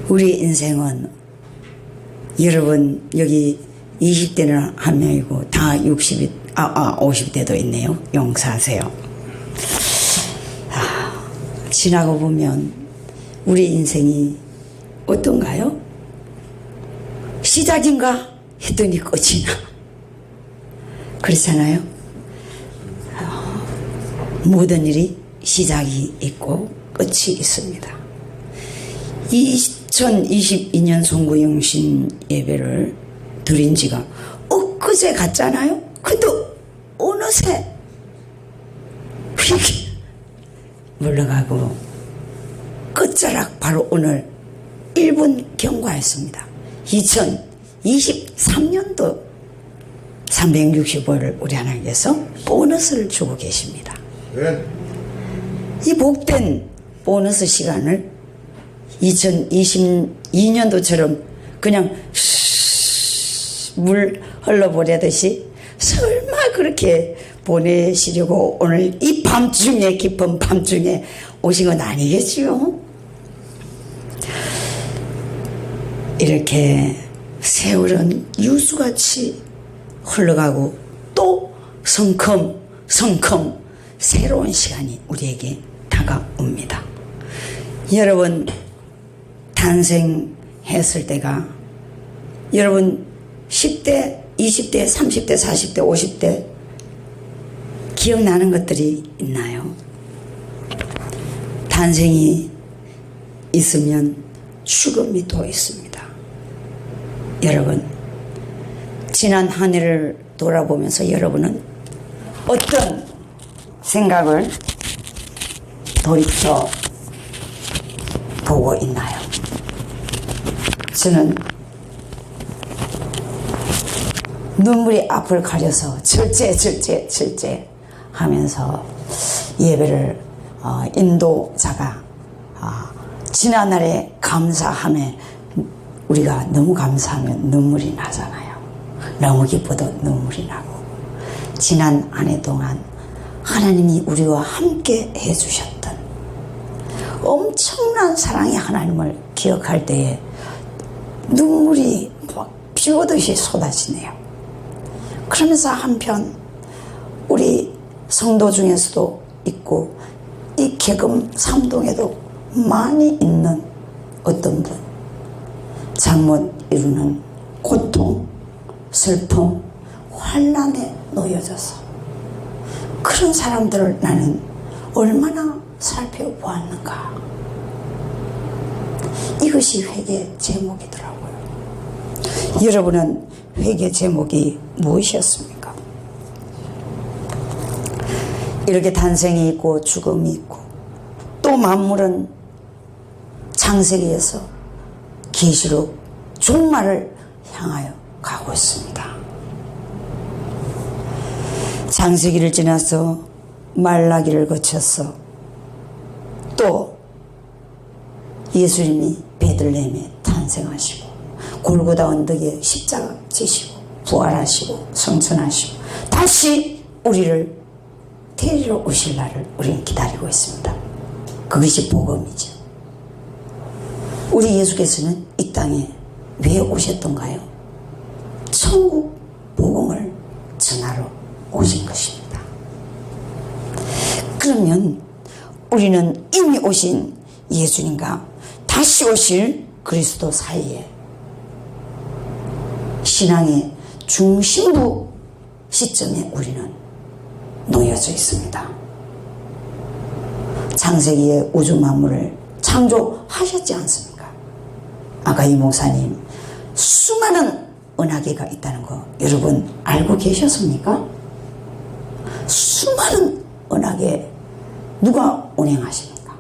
우리 인생은 여러분 여기 20대는 한 명이고 다 50대도 있네요. 용서하세요. 지나고 보면 우리 인생이 어떤가요? 시작인가 했더니 끝이나 그렇잖아요. 모든 일이 시작이 있고 끝이 있습니다. 2022년 송구영신 예배를 드린 지가 엊그제 갔잖아요. 근데 어느새 휙 물러가고 끝자락 바로 오늘 1분 경과했습니다. 2023년도 365일 우리 하나님께서 보너스를 주고 계십니다. 네. 이 복된 보너스 시간을 2022년도처럼 그냥 물 흘러보내듯이 설마 그렇게 보내시려고 오늘 이 밤중에 깊은 밤중에 오신 건 아니겠지요? 이렇게 세월은 유수같이 흘러가고 또 성큼 새로운 시간이 우리에게 다가옵니다. 여러분 탄생했을 때가 여러분 10대, 20대, 30대, 40대, 50대 기억나는 것들이 있나요? 탄생이 있으면 죽음이 또 있습니다. 여러분 지난 한 해를 돌아보면서 여러분은 어떤 생각을 돌이켜 보고 있나요? 저는 눈물이 앞을 가려서 절제 하면서 예배를 인도자가 지난날에 감사함에 우리가 너무 감사하면 눈물이 나잖아요. 너무 기뻐도 눈물이 나고 지난 한 해 동안 하나님이 우리와 함께 해주셨던 엄청난 사랑의 하나님을 기억할 때에 눈물이 막 비 오듯이 쏟아지네요. 그러면서 한편 우리 성도 중에서도 있고 이 계금 삼동에도 많이 있는 어떤 분 잠 못 이루는 고통, 슬픔, 환난에 놓여져서 그런 사람들을 나는 얼마나 살펴보았는가. 이것이 회개 제목이더라고요. 여러분은 회개 제목이 무엇이었습니까? 이렇게 탄생이 있고 죽음이 있고 또 만물은 창세기에서 계시록 종말을 향하여 가고 있습니다. 창세기를 지나서 말라기를 거쳐서 또 예수님이 베들레헴에 탄생하시고 골고다 언덕에 십자가 지시고 부활하시고 성천하시고 다시 우리를 데리러 오실 날을 우리는 기다리고 있습니다. 그것이 복음이죠. 우리 예수께서는 이 땅에 왜 오셨던가요? 천국 복음을 전하러 오신 것입니다. 그러면 우리는 이미 오신 예수님과 다시 오실 그리스도 사이에 신앙의 중심부 시점에 우리는 놓여져 있습니다. 창세기에 우주 만물을 창조하셨지 않습니까? 아까 이 목사님 수많은 은하계가 있다는 거 여러분 알고 계셨습니까? 수많은 은하계 누가 운행하십니까?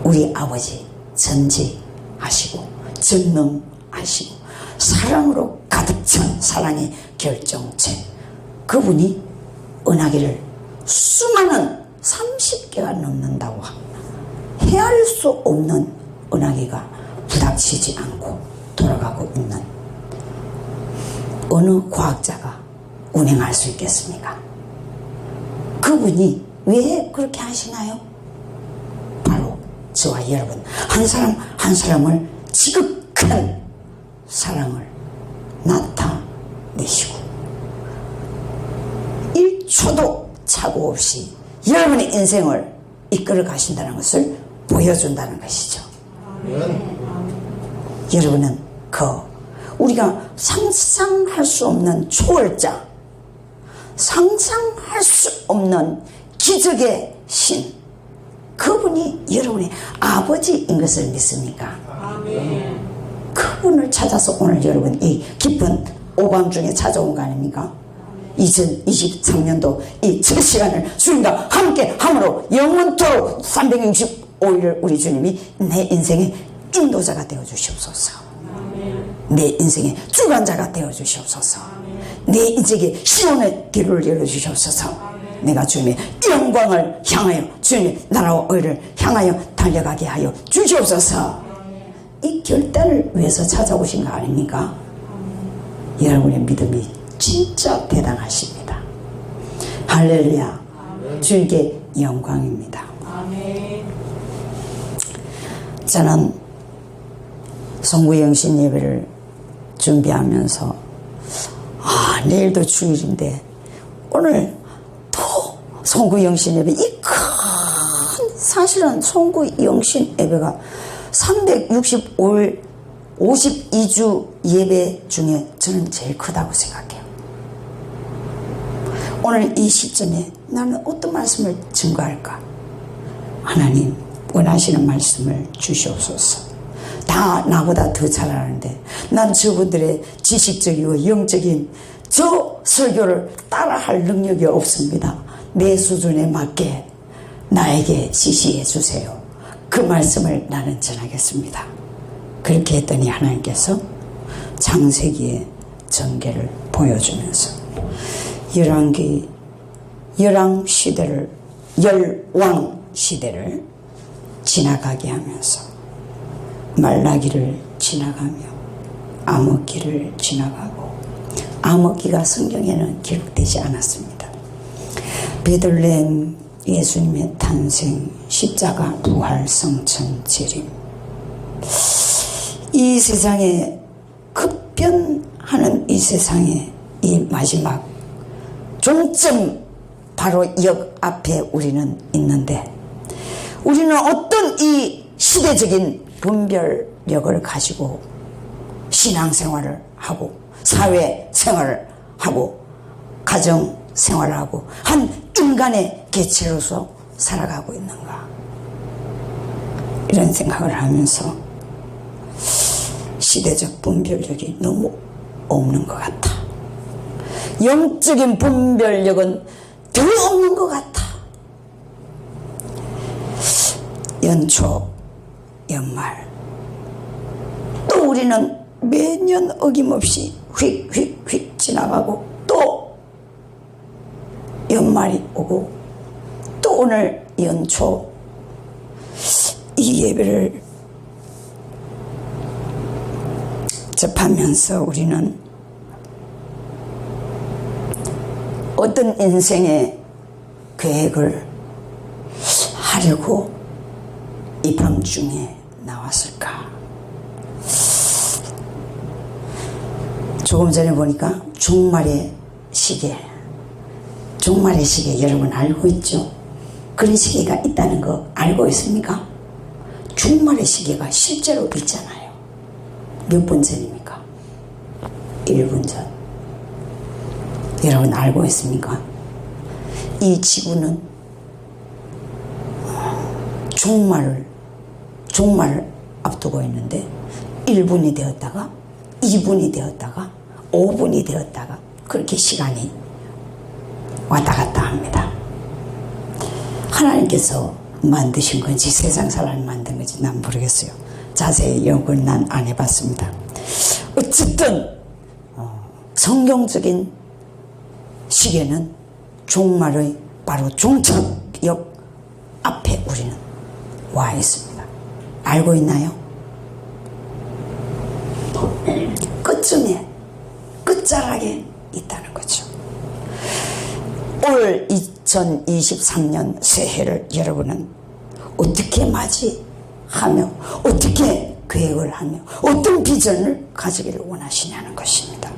우리 아버지 전지하시고 전능하시고 사랑으로 가득 찬 사랑의 결정체 그분이 은하계를 수많은 30개가 넘는다고 합니다. 헤아릴 수 없는 은하계가 부닥치지 않고 돌아가고 있는 어느 과학자가 운행할 수 있겠습니까? 그분이 왜 그렇게 하시나요? 바로 저와 여러분 한 사람 한 사람을 지극한 사랑을 나타내시고 1초도 착오 없이 여러분의 인생을 이끌어 가신다는 것을 보여준다는 것이죠. 여러분은 우리가 상상할 수 없는 초월자, 상상할 수 없는 기적의 신, 그분이 여러분의 아버지인 것을 믿습니까? 그분을 찾아서 오늘 여러분 이 깊은 오밤중에 찾아온 거 아닙니까? 2023년도 이 첫 시간을 주님과 함께 함으로 영원토록 365일을 우리 주님이 내 인생의 인도자가 되어 주시옵소서. 내 인생의 주관자가 되어 주시옵소서. 내 인생의 시온의 길을 열어 주시옵소서. 내가 주님의 영광을 향하여 주님의 나라와 의를 향하여 달려가게 하여 주시옵소서. 이 결단을 위해서 찾아오신 거 아닙니까? 여러분의 믿음이 진짜 대단하십니다. 할렐루야. 주님께 영광입니다. 저는 송구영신 예배를 준비하면서 내일도 주일인데 오늘 또 송구영신 예배, 이 큰 사실은 송구영신 예배가 365일 52주 예배 중에 저는 제일 크다고 생각해요. 오늘 이 시점에 나는 어떤 말씀을 증거할까? 하나님 원하시는 말씀을 주시옵소서. 다 나보다 더 잘 아는데 난 저분들의 지식적이고 영적인 저 설교를 따라할 능력이 없습니다. 내 수준에 맞게 나에게 지시해 주세요. 그 말씀을 나는 전하겠습니다. 그렇게 했더니 하나님께서 창세기의 전개를 보여주면서 열왕 시대를 지나가게 하면서 말라기를 지나가며 암흑기를 지나가고, 암흑기가 성경에는 기록되지 않았습니다. 베들레헴 예수님의 탄생, 십자가, 부활, 성천, 재림, 이 세상에 급변하는 이 세상에 이 마지막 종점 바로 역 앞에 우리는 있는데, 우리는 어떤 이 시대적인 분별력을 가지고 신앙생활을 하고 사회생활을 하고 가정생활을 하고 한 인간의 개체로서 살아가고 있는가, 이런 생각을 하면서 시대적 분별력이 너무 없는 것 같아. 영적인 분별력은 더 없는 것 같아. 연초, 연말, 또 우리는 매년 어김없이 휙휙휙 지나가고 또 연말이 오고 또 오늘 연초, 이 예배를 접하면서 우리는 어떤 인생의 계획을 하려고 이 밤중에 나왔을까? 조금 전에 보니까 종말의 시계 여러분 알고 있죠? 그런 시계가 있다는 거 알고 있습니까? 종말의 시계가 실제로 있잖아요. 몇 분 전입니까? 1분 전. 여러분 알고 있습니까? 이 지구는 종말을 앞두고 있는데 1분이 되었다가 2분이 되었다가 5분이 되었다가 그렇게 시간이 왔다 갔다 합니다. 하나님께서 만드신 건지 세상 사람이 만든 건지 난 모르겠어요. 자세히 연구를 난 안 해봤습니다. 어쨌든 성경적인 시계는 종말의 바로 종착역 앞에 우리는 와 있습니다. 알고 있나요? 끝쯤에 끝자락에 있다는 거죠. 올 2023년 새해를 여러분은 어떻게 맞이하실 하며 어떻게 계획을 하며 어떤 비전을 가지기를 원하시냐는 것입니다.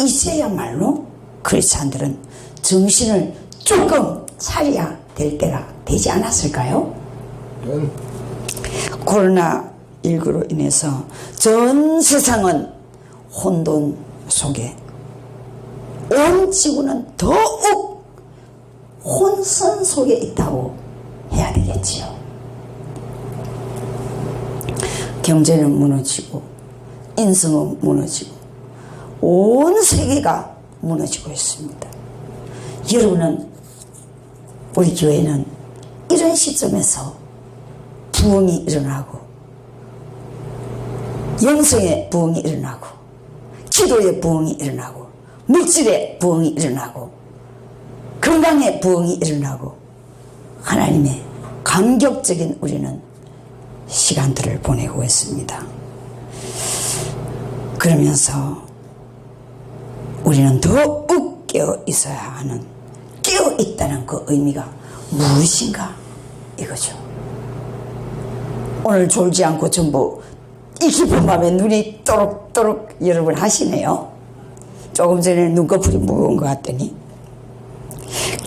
이제야말로 크리스찬들은 정신을 조금 차려야 될 때가 되지 않았을까요? 코로나19로 인해서 전 세상은 혼돈 속에, 온 지구는 더욱 혼선 속에 있다고 해야 되겠지요. 경제는 무너지고 인성은 무너지고 온 세계가 무너지고 있습니다. 여러분은, 우리 교회는 이런 시점에서 부흥이 일어나고 영성의 부흥이 일어나고 기도의 부흥이 일어나고 물질의 부흥이 일어나고 건강의 부흥이 일어나고 하나님의 감격적인 우리는 시간들을 보내고 있습니다. 그러면서 우리는 더욱 깨어 있어야 하는, 깨어 있다는 그 의미가 무엇인가 이거죠. 오늘 졸지 않고 전부 이 깊은 밤에 눈이 또록또록 여러분 하시네요. 조금 전에 눈꺼풀이 무거운 것 같더니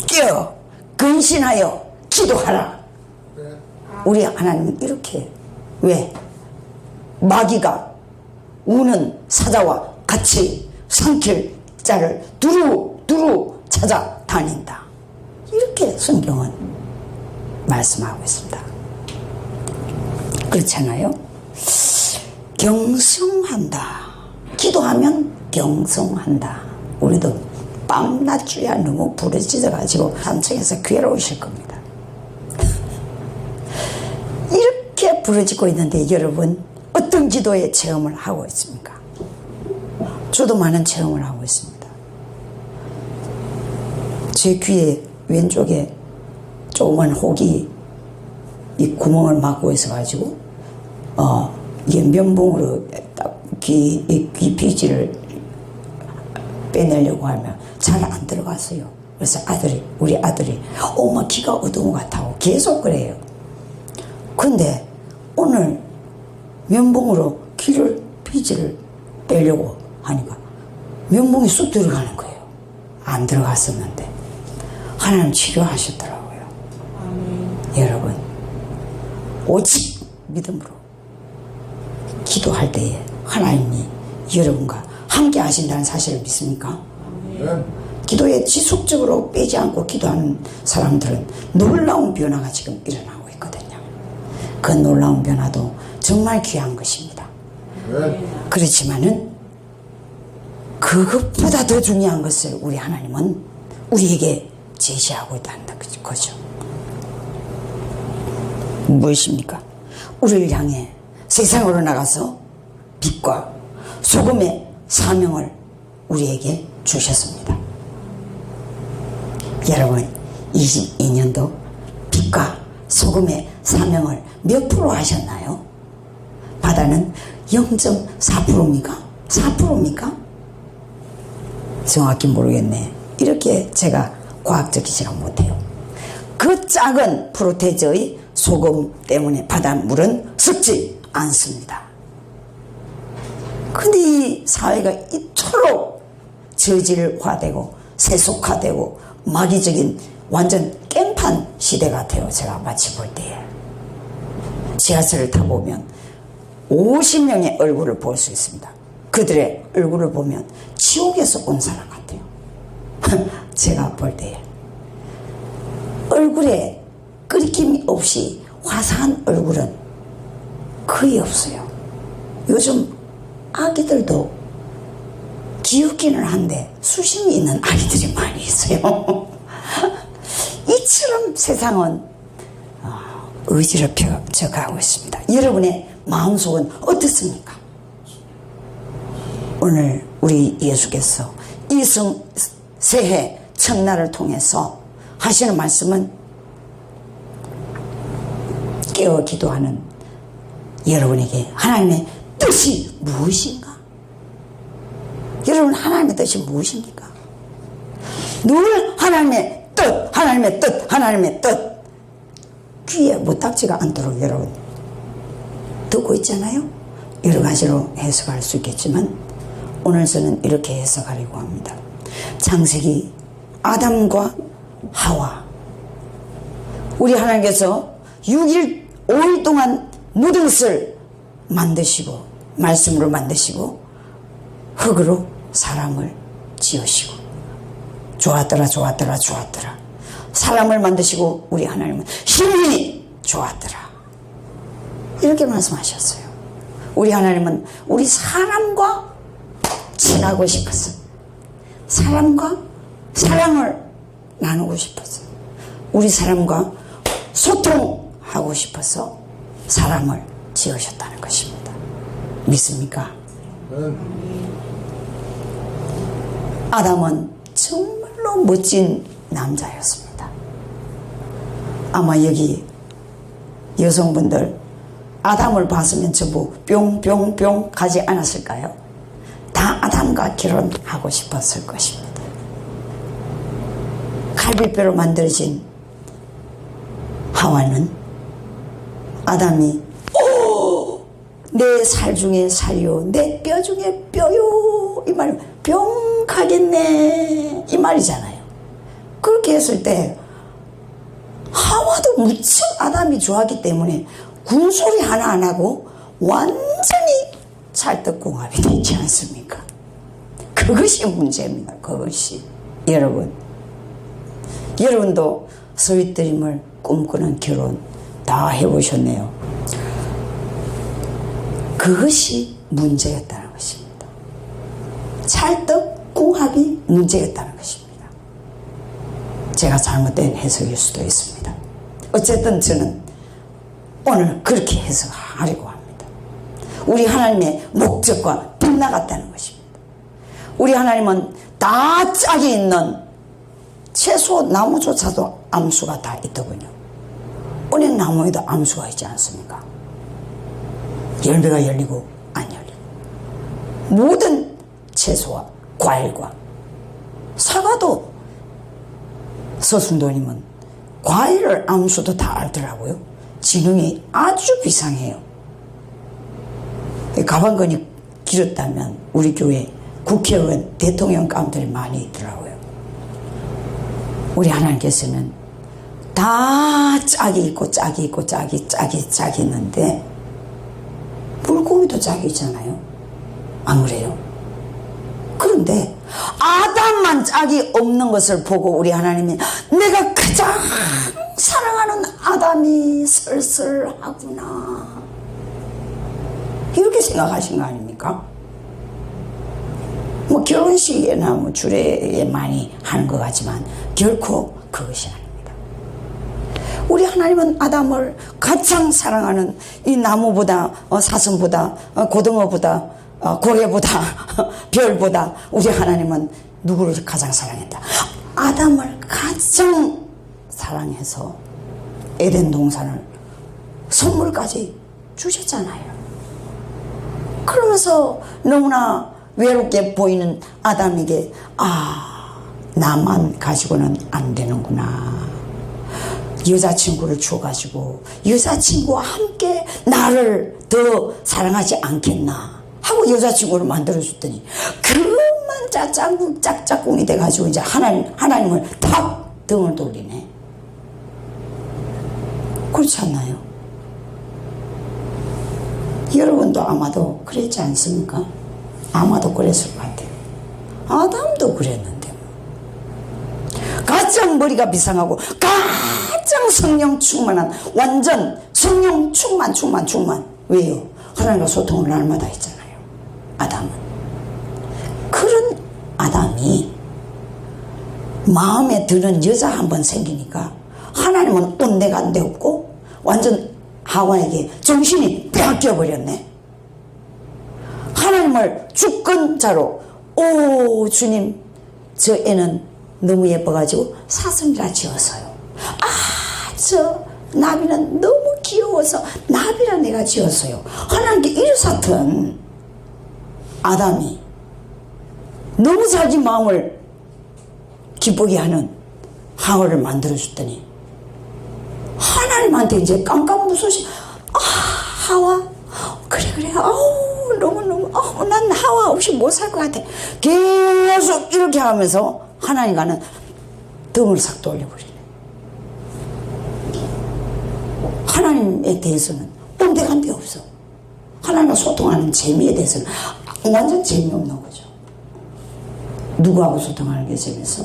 깨어 근신하여 기도하라. 우리 하나님은 이렇게, 왜? 마귀가 우는 사자와 같이 삼킬 자를 두루두루 찾아다닌다. 이렇게 성경은 말씀하고 있습니다. 그렇잖아요? 경성한다. 기도하면 경성한다. 우리도 밤낮주야 너무 부르짖어가지고 산청에서 괴로우실 겁니다. 이렇게 부르짖고 있는데 여러분 어떤 기도의 체험을 하고 있습니까? 저도 많은 체험을 하고 있습니다. 제 귀에 왼쪽에 조그만 혹이 이 구멍을 막고 있어가지고 이게 면봉으로 딱 귀 피지를 빼내려고 하면 잘 안 들어갔어요. 그래서 우리 아들이 엄마 귀가 어두운 것 같다고 계속 그래요. 근데 오늘 면봉으로 귀를 피지를 빼려고 하니까 면봉이 쑥 들어가는 거예요. 안 들어갔었는데 하나님 치료하셨더라고요. 여러분 오직 믿음으로 기도할 때에 하나님이 여러분과 함께 하신다는 사실을 믿습니까? 기도에 지속적으로 빼지 않고 기도하는 사람들은 놀라운 변화가 지금 일어나고 있거든요. 그 놀라운 변화도 정말 귀한 것입니다. 그렇지만은 그것보다 더 중요한 것을 우리 하나님은 우리에게 제시하고 있다는 거죠. 무엇입니까? 우리를 향해 세상으로 나가서 빛과 소금의 사명을 우리에게 주셨습니다. 여러분 22년도 빛과 소금의 사명을 몇 프로 하셨나요? 바다는 0.4%입니까? 4%입니까? 정확히 모르겠네. 이렇게 제가 과학적이지가 못해요. 그 작은 프로테이저의 소금 때문에 바닷물은 썩지 않습니다. 근데 이 사회가 이토록 저질화되고 세속화되고 마귀적인 완전 깽판 시대 같아요. 제가 마치 볼 때에 지하철을 타보면 50명의 얼굴을 볼 수 있습니다. 그들의 얼굴을 보면 지옥에서 온 사람 같아요. 제가 볼 때에 얼굴에 끓김이 없이 화사한 얼굴은 거의 없어요. 요즘 아기들도 귀엽기는 한데 수심이 있는 아이들이 많이 있어요. 이처럼 세상은 어지럽혀 가고 있습니다. 여러분의 마음속은 어떻습니까? 오늘 우리 예수께서 이승 새해 첫날을 통해서 하시는 말씀은 깨어 기도하는 여러분에게 하나님의 뜻이 무엇인가? 여러분 하나님의 뜻이 무엇입니까? 늘 하나님의 뜻, 하나님의 뜻, 하나님의 뜻. 귀에 못닥지가 않도록 여러분 듣고 있잖아요. 여러 가지로 해석할 수 있겠지만 오늘 저는 이렇게 해석하려고 합니다. 창세기 아담과 하와, 우리 하나님께서 6일 5일 동안 모든 것을 만드시고 말씀으로 만드시고 흙으로 사람을 지으시고 좋았더라 좋았더라 좋았더라. 사람을 만드시고 우리 하나님은 힘이 좋았더라 이렇게 말씀하셨어요. 우리 하나님은 우리 사람과 친하고 싶었어요. 사람과 사랑을 나누고 싶었어요. 우리 사람과 소통하고 싶어서 사람을 지으셨다는 것입니다. 믿습니까? 아담은 정말로 멋진 남자였습니다. 아마 여기 여성분들 아담을 봤으면 전부 뿅뿅뿅 가지 않았을까요? 다 아담과 결혼하고 싶었을 것입니다. 갈비뼈로 만들어진 하와는 아담이 내 살 중에 살이요 내 뼈 중에 뼈요 이 말 병 가겠네 이 말이잖아요. 그렇게 했을 때 하와도 무척 아담이 좋아하기 때문에 군소리 하나 안 하고 완전히 찰떡궁합이 되지 않습니까? 그것이 문제입니다. 그것이. 여러분도 스윗드림을 꿈꾸는 결혼 다 해보셨네요. 그것이 문제였다는 것입니다. 찰떡궁합이 문제였다는 것입니다. 제가 잘못된 해석일 수도 있습니다. 어쨌든 저는 오늘 그렇게 해석하려고 합니다. 우리 하나님의 목적과 빗나갔다는 것입니다. 우리 하나님은 다 짝이 있는 채소 나무조차도 암수가 다 있더군요. 은행나무에도 암수가 있지 않습니까? 열매가 열리고 안 열리고 모든 채소와 과일과 사과도 서순도님은 과일을 암수도 다 알더라고요. 지능이 아주 비상해요. 가방끈이 길었다면 우리 교회 국회의원 대통령 감들이 많이 있더라고요. 우리 하나님께서는 다 짝이 있고 짝이 있고 짝이 있는데 물고기도 짝이 있잖아요. 안 그래요? 그런데 아담만 짝이 없는 것을 보고 우리 하나님이 내가 가장 사랑하는 아담이 쓸쓸하구나 이렇게 생각하신 거 아닙니까? 뭐 결혼식이나 뭐 주례에 많이 하는 것 같지만 결코 그것이 아닙니다. 우리 하나님은 아담을 가장 사랑하는 이 나무보다 사슴보다 고등어보다 고래보다 별보다 우리 하나님은 누구를 가장 사랑했다? 아담을 가장 사랑해서 에덴 동산을 선물까지 주셨잖아요. 그러면서 너무나 외롭게 보이는 아담에게 나만 가지고는 안 되는구나. 여자친구를 줘가지고 여자친구와 함께 나를 더 사랑하지 않겠나 하고 여자친구를 만들어줬더니 그만 짝짝꿍이 돼가지고 이제 하나님을 탁 등을 돌리네. 그렇지 않나요? 여러분도 아마도 그랬지 않습니까? 아마도 그랬을 것 같아요. 아담도 그랬는데 가장 머리가 비상하고 가장 성령 충만한 완전 성령 충만 왜요? 하나님과 소통을 날마다 했잖아요. 아담은 그런 아담이 마음에 드는 여자 한 번 생기니까 하나님은 온데간데 없고 완전 하와에게 정신이 빼앗겨버렸네. 하나님을 주권자로 주님 저 애는 너무 예뻐가지고 사슴이라 지었어요. 저 나비는 너무 귀여워서 나비라 내가 지었어요. 하나님께 이르사튼 아담이 너무 자기 마음을 기쁘게 하는 하와를 만들어줬더니 하나님 하나님한테 이제 깜깜무소시 하와 그래 아우 너무너무 난 하와 없이 못 살 것 같아. 계속 이렇게 하면서 하나님과는 등을 싹 돌려버리네. 하나님에 대해서는 온데간데 없어. 하나님과 소통하는 재미에 대해서는 완전 재미없는 거죠. 누구하고 소통하는 게 재밌어?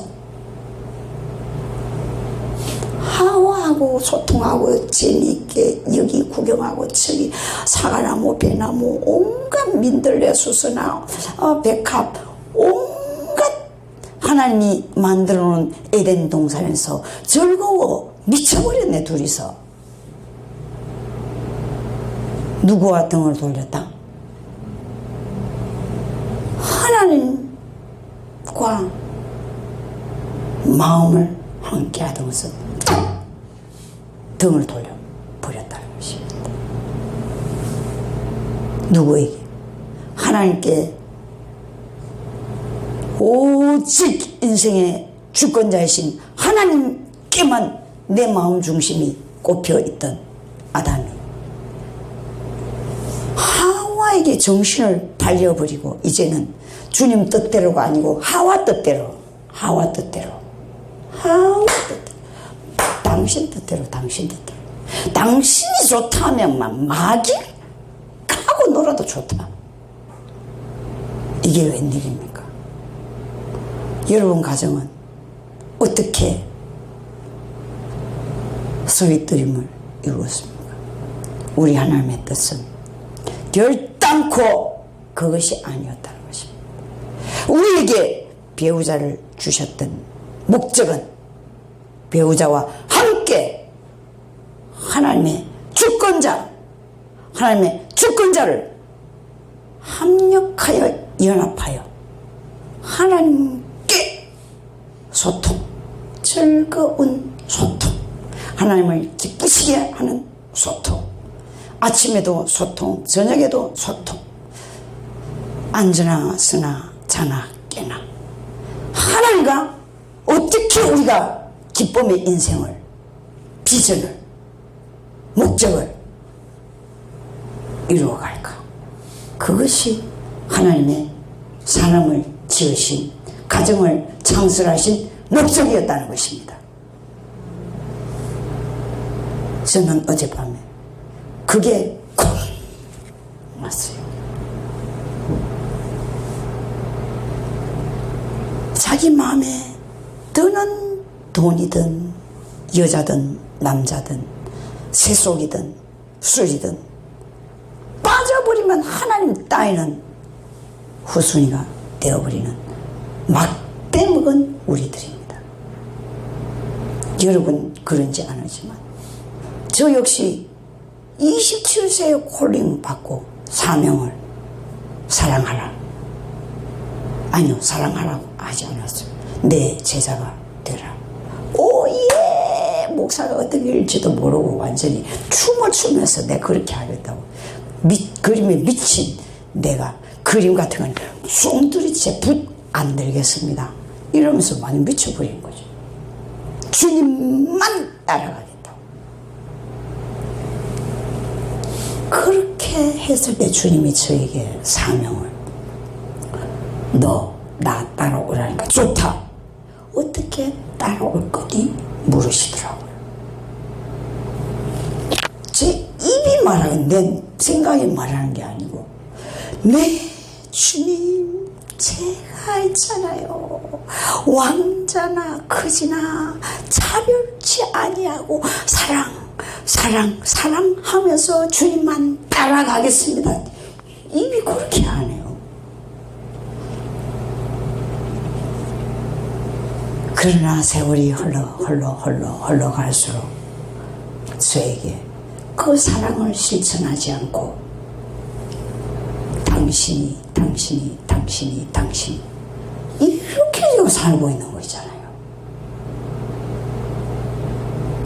하와하고 소통하고 재미있게 여기 구경하고 저기 사과나무 배나무 온갖 민들레 수수나 백합 온갖 하나님이 만들어 놓은 에덴 동산에서 즐거워 미쳐버렸네. 둘이서 누구와 등을 돌렸다? 하나님과 마음을 함께 하던 것은 등을 돌려버렸다는 것입니다. 누구에게? 하나님께 오직 인생의 주권자이신 하나님께만 내 마음 중심이 꼽혀 있던 아담이 하와에게 정신을 발려버리고 이제는 주님 뜻대로가 아니고 하와 뜻대로 당신 뜻대로 당신이 좋다면 마길 하고 놀아도 좋다. 이게 웬일입니까? 여러분 가정은 어떻게 서윗드림을 이루었습니까? 우리 하나님의 뜻은 결단코 그것이 아니었다는 것입니다. 우리에게 배우자를 주셨던 목적은 배우자와 함께 하나님의 주권자를 합력하여 연합하여 하나님께 소통, 즐거운 소통, 하나님을 기쁘시게 하는 소통, 아침에도 소통, 저녁에도 소통, 앉으나 서나 자나 깨나 하나님과 어떻게 우리가 기쁨의 인생을, 비전을, 목적을 이루어갈까? 그것이 하나님의 사람을 지으신, 가정을 창설하신 목적이었다는 것입니다. 저는 어젯밤에 그게 콕 왔어요. 자기 마음에 드는 돈이든 여자든 남자든 세속이든 술이든 빠져버리면 하나님 따위는 후순위가 되어버리는 막대 먹은 우리들입니다. 여러분 그런지 않으지만 저 역시 27세에 콜링 받고 사명을 사랑하라고 하지 않았어요. 내 제자가 되라. 오예! 목사가 어떻게 일지도 모르고 완전히 춤을 추면서 내가 그렇게 하겠다고. 그림에 미친 내가 그림 같은 건 쏨두리째 붓 안 들겠습니다. 이러면서 많이 미쳐버린 거죠. 주님만 따라가겠다고. 그렇게 했을 때 주님이 저에게 사명을 너 나 따라오라니까 좋다. 어떻게 따라올 거니? 물으시더라고요. 제 입이 말하는 내 생각이 말하는 게 아니고 네 주님 제가 있잖아요. 왕자나 크지나 차별치 아니하고 사랑하면서 주님만 따라가겠습니다. 입이 그렇게 하네요. 그러나 세월이 흘러갈수록 저에게 그 사랑을 실천하지 않고 당신이 이렇게 지금 살고 있는 거잖아요.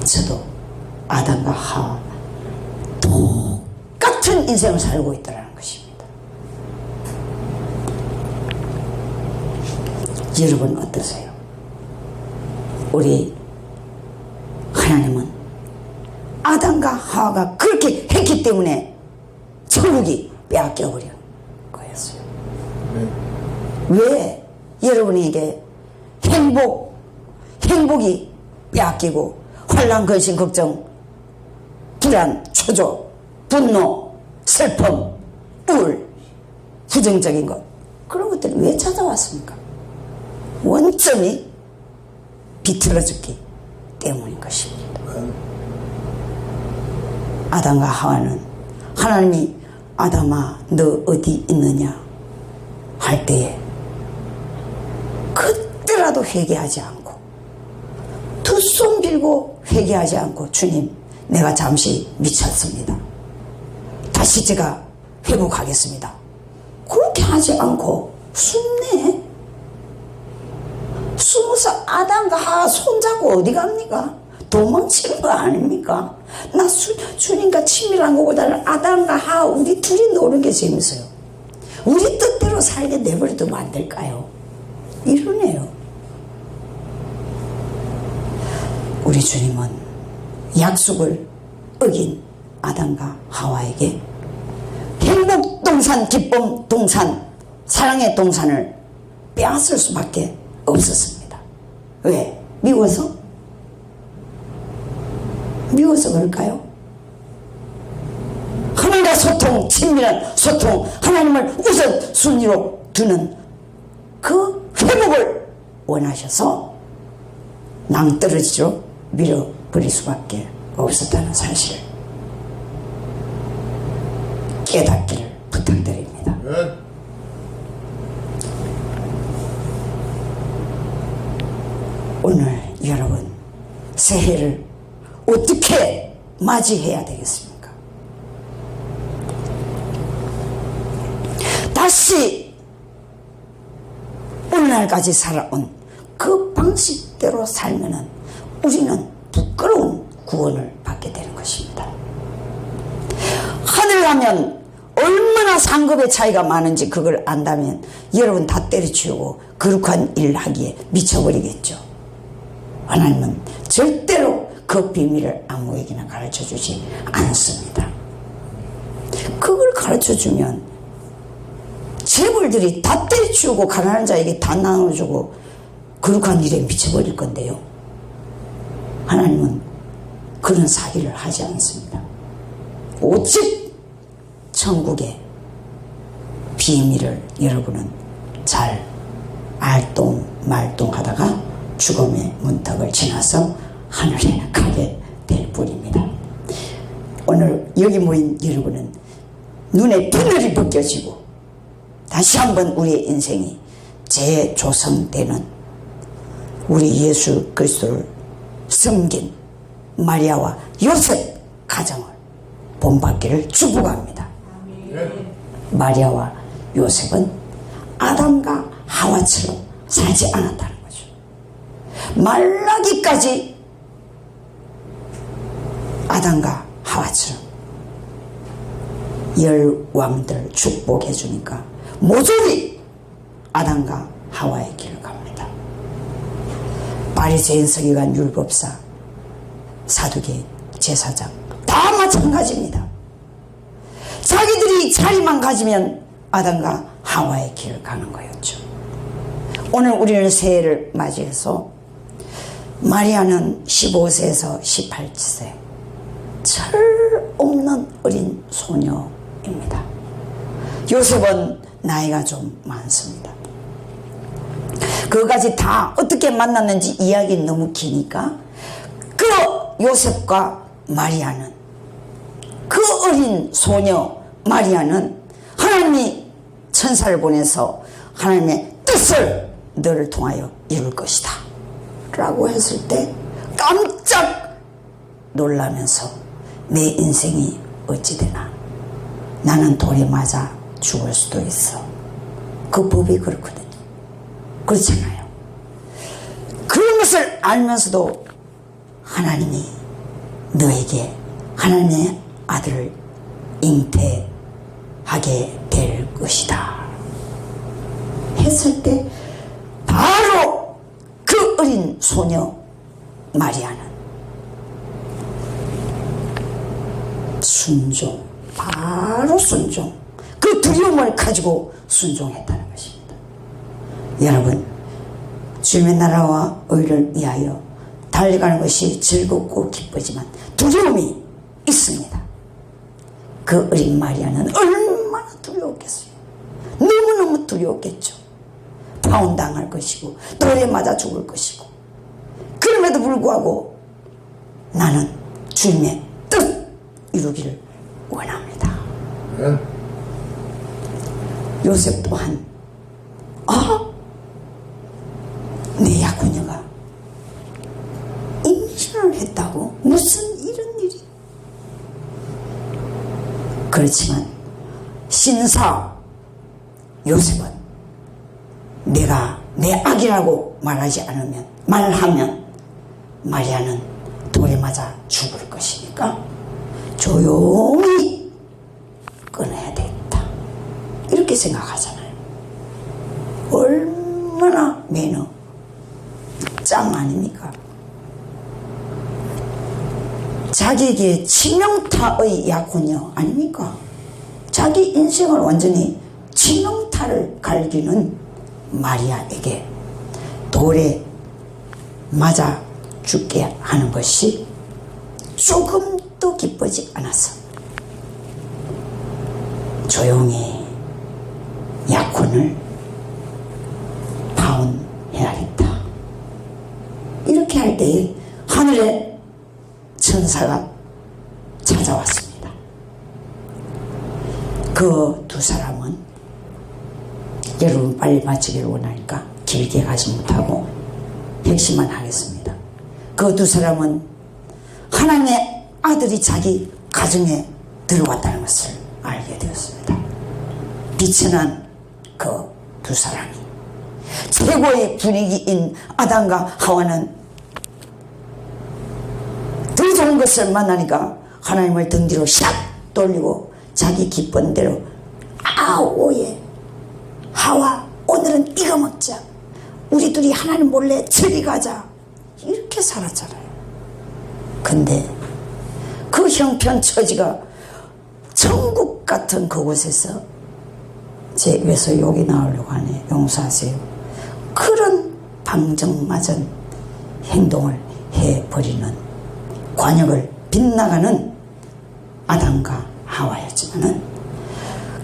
저도 아담과 하와 똑같은 인생을 살고 있다는 것입니다. 여러분 어떠세요? 우리 하나님은 아담과 하와가 그렇게 했기 때문에 천국이 빼앗겨버린 거였어요. 왜 여러분에게 행복이 빼앗기고 환난, 근심, 걱정, 불안, 초조, 분노, 슬픔, 우울, 부정적인 것, 그런 것들이 왜 찾아왔습니까? 원점이 비틀어졌기 때문인 것입니다. 아담과 하와는 하나님이 아담아 너 어디 있느냐 할 때에 그때라도 회개하지 않고 두 손 빌고 회개하지 않고 주님 내가 잠시 미쳤습니다. 다시 제가 회복하겠습니다. 그렇게 하지 않고 숨네. 숨어서 아담과 하와 손잡고 어디 갑니까? 도망치는 거 아닙니까? 나 주님과 친밀한 것보다는 아담과 하와 우리 둘이 노는 게 재밌어요. 우리 뜻대로 살게 내버려두면 안 될까요? 이러네요. 우리 주님은 약속을 어긴 아담과 하와에게 행복 동산, 기쁨 동산, 사랑의 동산을 빼앗을 수밖에 없었습니다. 왜? 미워서? 미워서 그럴까요? 하나님과 소통, 친밀한 소통, 하나님을 우선순위로 두는 그 회복을 원하셔서 낭떠러지로 밀어버릴 수밖에 없었다는 사실을 깨닫기를 부탁드립니다. 오늘 여러분 새해를 어떻게 맞이해야 되겠습니까? 다시 오늘날까지 살아온 그 방식대로 살면은 우리는 부끄러운 구원을 받게 되는 것입니다. 하늘 가면 얼마나 상급의 차이가 많은지 그걸 안다면 여러분 다 때려치우고 거룩한 일 하기에 미쳐버리겠죠. 하나님은 절대로 그 비밀을 아무에게나 가르쳐주지 않습니다. 그걸 가르쳐주면 재물들이 다 때려치우고 가난한 자에게 다 나눠주고 거룩한 일에 미쳐버릴 건데요. 하나님은 그런 사기를 하지 않습니다. 오직 천국의 비밀을 여러분은 잘 알똥말똥하다가 죽음의 문턱을 지나서 하늘에 가게 될 뿐입니다. 오늘 여기 모인 여러분은 눈에 비늘이 벗겨지고 다시 한번 우리의 인생이 재조성되는 우리 예수 그리스도를 섬긴 마리아와 요셉 가정을 본받기를 축복합니다. 마리아와 요셉은 아담과 하와처럼 살지 않았다는 거죠. 말라기까지 아담과 하와처럼 열 왕들 축복해 주니까 모조리 아담과 하와의 길을 갑니다. 바리새인, 서기관, 율법사, 사두개인, 제사장 다 마찬가지입니다. 자기들이 자리만 가지면 아담과 하와의 길을 가는 거였죠. 오늘 우리는 새해를 맞이해서 마리아는 15세에서 18세 철 없는 어린 소녀입니다. 요셉은 나이가 좀 많습니다. 그거까지 다 어떻게 만났는지 이야기는 너무 기니까 그 요셉과 마리아는 그 어린 소녀 마리아는 하나님이 천사를 보내서 하나님의 뜻을 너를 통하여 이룰 것이다 라고 했을 때 깜짝 놀라면서 내 인생이 어찌 되나 나는 돌에 맞아 죽을 수도 있어. 그 법이 그렇거든요. 그렇잖아요. 그런 것을 알면서도 하나님이 너에게 하나님의 아들을 잉태하게 될 것이다 했을 때 바로 그 어린 소녀 마리아는 순종, 바로 순종. 그 두려움을 가지고 순종했다는 것입니다. 여러분, 주님의 나라와 의를 위하여 달려가는 것이 즐겁고 기쁘지만 두려움이 있습니다. 그 어린 마리아는 얼마나 두려웠겠어요. 너무너무 두려웠겠죠. 파혼당할 것이고 돌에 맞아 죽을 것이고. 그럼에도 불구하고 나는 주님의 뜻 이루기를 원합니다. 요셉 또한 내 약혼녀가 임신을 했다고? 무슨 이런 일이? 그렇지만 신사 요셉은 내가 내 아기라고 말하면 마리아는 돌에 맞아 죽을 것이니까 조용히 끊어야 되겠다. 이렇게 생각하잖아요. 얼마나 매너 짱 아닙니까? 자기에게 치명타의 약혼녀 아닙니까? 자기 인생을 완전히 치명타를 갈기는 마리아에게 돌에 맞아 죽게 하는 것이 조금도 기쁘지 않아서 조용히 약혼을 파혼해야겠다. 이렇게 할 때에 하늘에 천사가 찾아왔습니다. 그 두 사람은 여러분 빨리 마치기를 원하니까 길게 가지 못하고 핵심만 하겠습니다. 그 두 사람은 하나님의 아들이 자기 가정에 들어왔다는 것을 알게 되었습니다. 빛이 난 그 두 사람이 최고의 분위기인 아담과 하와는 더 좋은 것을 만나니까 하나님을 등 뒤로 샥 돌리고 자기 기쁜 대로 오예 하와 오늘은 이거 먹자. 우리 둘이 하나님 몰래 저리 가자. 이렇게 살았잖아요. 근데 그 형편 처지가 천국 같은 그곳에서 제 입에서 욕이 나오려고 하네. 용서하세요. 그런 방정맞은 행동을 해버리는 관역을 빗나가는 아담과 하와였지만은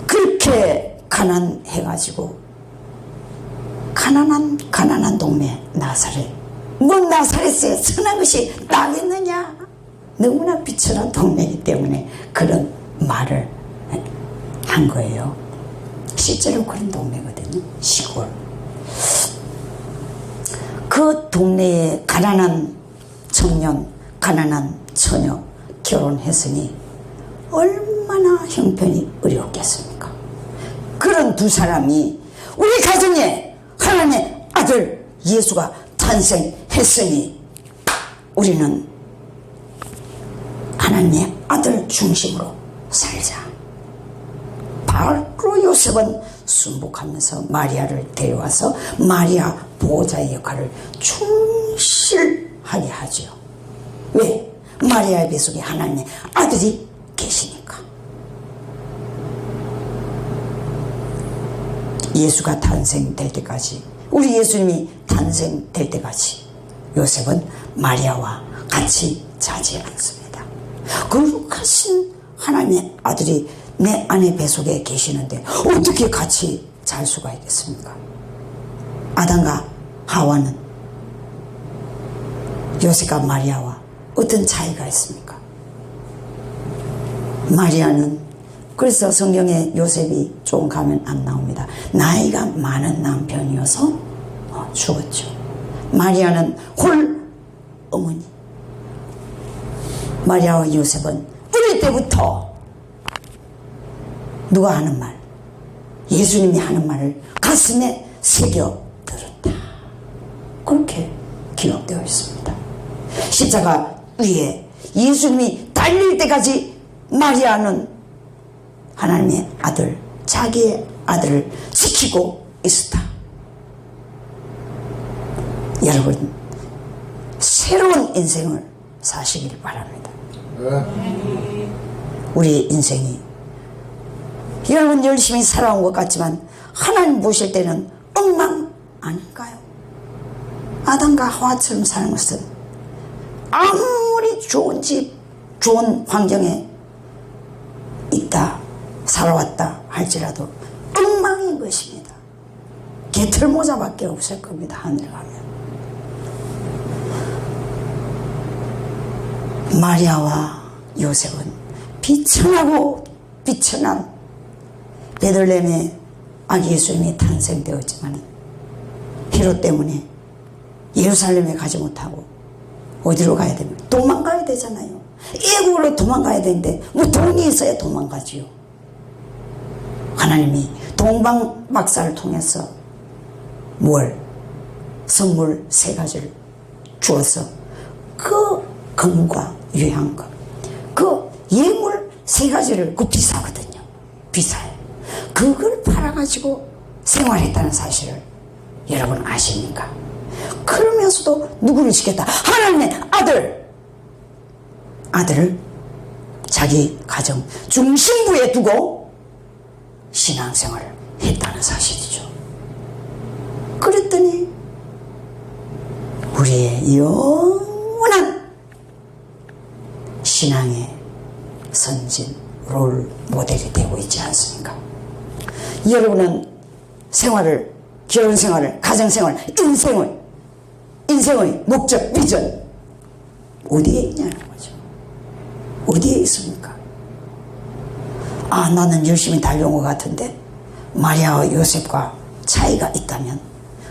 그렇게 가난해가지고 가난한 동네 나사렛. 뭐 나사렛에 선한 것이 나겠느냐. 너무나 비천한 동네이기 때문에 그런 말을 한 거예요. 실제로 그런 동네거든요. 시골. 그 동네에 가난한 청년, 가난한 처녀 결혼했으니 얼마나 형편이 어려웠겠습니까? 그런 두 사람이 우리 가정에 하나님의 아들 예수가 탄생했으니 우리는 하나님의 아들 중심으로 살자. 바로 요셉은 순복하면서 마리아를 데려와서 마리아 보호자의 역할을 충실하게 하죠. 왜? 마리아의 뱃속에 하나님의 아들이 계시니까. 예수가 탄생될 때까지, 우리 예수님이 탄생될 때까지 요셉은 마리아와 같이 자지 않습니다. 거룩하신 하나님의 아들이 내 아내 뱃속에 계시는데 어떻게 같이 잘 수가 있겠습니까? 아담과 하와는 요셉과 마리아와 어떤 차이가 있습니까? 마리아는, 그래서 성경에 요셉이 좀 가면 안 나옵니다. 나이가 많은 남편이어서 죽었죠. 마리아는 홀 어머니. 마리아와 요셉은 어릴 때부터 누가 하는 말, 예수님이 하는 말을 가슴에 새겨 들었다. 그렇게 기록되어 있습니다. 십자가 위에 예수님이 달릴 때까지 마리아는 하나님의 아들, 자기의 아들을 지키고 있었다. 여러분, 새로운 인생을 사시길 바랍니다. 우리 인생이. 여러분 열심히 살아온 것 같지만 하나님 보실 때는 엉망 아닌가요? 아담과 하와처럼 사는 것은 아무리 좋은 집, 좋은 환경에 있다, 살아왔다 할지라도 엉망인 것입니다. 개털모자밖에 없을 겁니다. 하늘에 가면. 마리아와 요셉은 비천하고 비천한 베들레헴에 아기 예수님이 탄생되었지만 헤롯 때문에 예루살렘에 가지 못하고 어디로 가야 됩니까? 도망가야 되잖아요. 애국으로 도망가야 되는데 뭐 돈이 있어야 도망가지요. 하나님이 동방 박사를 통해서 뭘? 선물 3가지를 주어서 그 금과 유향과 그 예물 3가지를 그 비싸거든요. 비싸요. 그걸 팔아가지고 생활했다는 사실을 여러분 아십니까? 그러면서도 누구를 지켰다? 하나님의 아들을 자기 가정 중심부에 두고 신앙생활을 했다는 사실이죠. 그랬더니 우리의 영원한 신앙의 선진 롤 모델이 되고 있지 않습니까? 여러분은 생활을, 결혼 생활을, 가정 생활, 인생의 목적, 비전 어디에 있냐는 거죠. 어디에 있습니까? 아, 나는 열심히 달려온 것 같은데 마리아와 요셉과 차이가 있다면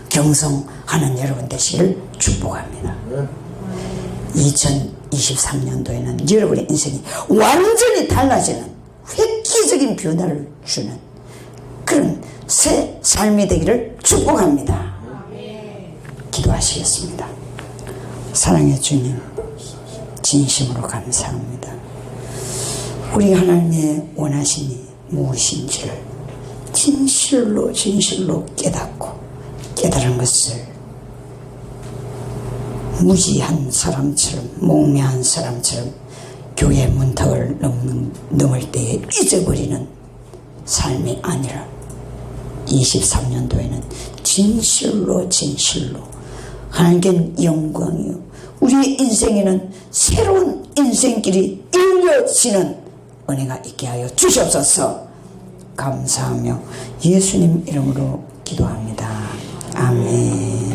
경성하는 여러분 되시기를 축복합니다. 2023년도에는 여러분의 인생이 완전히 달라지는 획기적인 변화를 주는 그런 새 삶이 되기를 축복합니다. 기도하시겠습니다. 사랑의 주님, 진심으로 감사합니다. 우리 하나님의 원하심이 무엇인지를 진실로 깨닫고 깨달은 것을 무지한 사람처럼, 몽매한 사람처럼 교회 문턱을 넘을 때에 잊어버리는 삶이 아니라 23년도에는 진실로 하나님께 영광이요, 우리의 인생에는 새로운 인생길이 열려지는 은혜가 있게 하여 주시옵소서. 감사하며 예수님 이름으로 기도합니다. 아멘.